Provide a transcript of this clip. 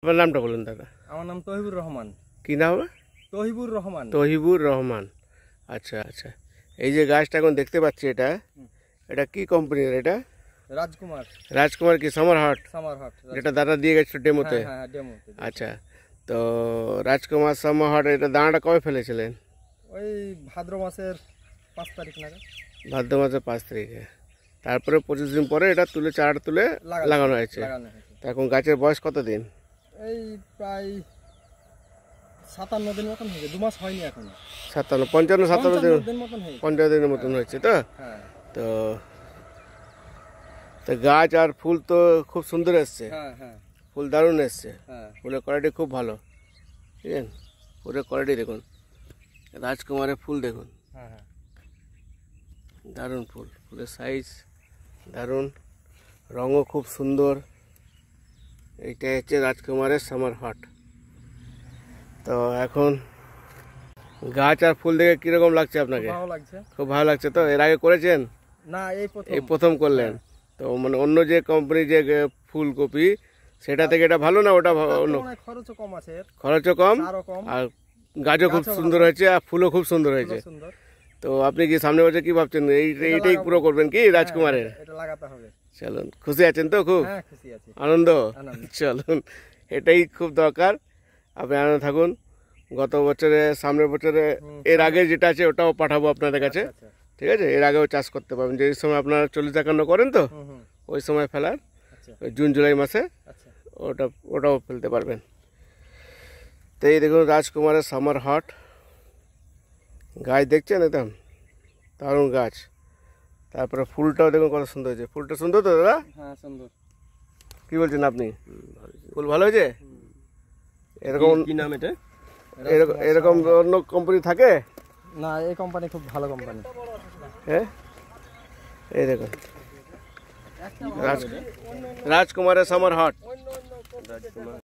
আপনার নামটা বলুন দাদা। আমার নাম তহিবুর রহমান। কি নাম? তহিবুর রহমান। তহিবুর রহমান। আচ্ছা আচ্ছা, এই যে গাছটা এখন দেখতে পাচ্ছি, এটা কি কোম্পানির? এটা রাজকুমার। রাজকুমার কি সামারহাট? সামারহাট, যেটা দাদা দিয়ে গেছিল ডেমোতে। হ্যাঁ ডেমোতে। আচ্ছা, তো রাজকুমার সামারহাট, এটা দানাটা কবে ফেলেছিলেন? ওই ভাদ্র মাসের 5 তারিখ নাগাদ। ভাদ্র মাসের 5 তারিখে। তারপরে 25 দিন পরে এটা তুলে চারা তুলে লাগানো হয়েছে। এখন গাছের বয়স কত দিন? এই প্রায় 57 দিন মতন হয়েছে, 2 মাস হয়নি এখনো। 57, 55, 57 দিন মতন হয়েছে। 50 দিনের মতন হয়েছে তো। হ্যাঁ, তো গাছ আর ফুল তো খুব সুন্দর এসছে। হ্যাঁ হ্যাঁ, ফুল দারুণ এসছে। হ্যাঁ, ফুলের কোয়ালিটি খুব ভালো, ঠিক আছে? ফুলের কোয়ালিটি দেখুন, রাজকুমারের ফুল দেখুন, হ্যাঁ হ্যাঁ, দারুণ ফুল, ফুলের সাইজ দারুণ, রঙও খুব সুন্দর। এইটা হচ্ছে রাজকুমারের সামারহাট। তো এখন গাছ আর ফুল দেখে কিরকম লাগছে আপনাকে? ভালো লাগছে। খুব ভালো লাগছে তো? এর আগে করেছেন? না, এই প্রথম করলেন। তো মানে অন্য যে কোম্পানি যে ফুলকপি, সেটা থেকে এটা ভালো না ওটা? খরচও কম আছে, খরচও কম, আর গাছও খুব সুন্দর হয়েছে, আর ফুলও খুব সুন্দর হয়েছে। তো আপনি কি সামনে বছর কি ভাবছেন, এইটাই পুরো করবেন কি রাজকুমারের? এটা লাগাতে হবে। চলুন, খুশি আছেন তো? খুব খুশি আছি, আনন্দ। চলুন, এটাই খুব দরকার। আপনি আনন্দ থাকুন। গত বছরে, সামনের বছরে, এর আগে যেটা আছে ওটাও পাঠাবো আপনাদের কাছে, ঠিক আছে? এর আগেও চাষ করতে পারবেন, যে সময় আপনারা 40-51 করেন তো ওই সময় ফেলার, ওই জুন জুলাই মাসে ওটাও ফেলতে পারবেন। তো এই দেখুন রাজকুমারের সামারহাট গাছ দেখছেন, একদম দারুণ গাছ। তারপরে ফুলটাও দেখুন কত সুন্দর হয়েছে। ফুলটা সুন্দর তো দাদা? হ্যাঁ সুন্দর। কি বলছেন আপনি? ফুল ভালো হয়েছে? এরকম কি নাম এটা? এরকম অন্য কোম্পানি থাকে না? এই কোম্পানি খুব ভালো কোম্পানি। হ্যাঁ, এই দেখুন রাজকুমারের সামারহাট।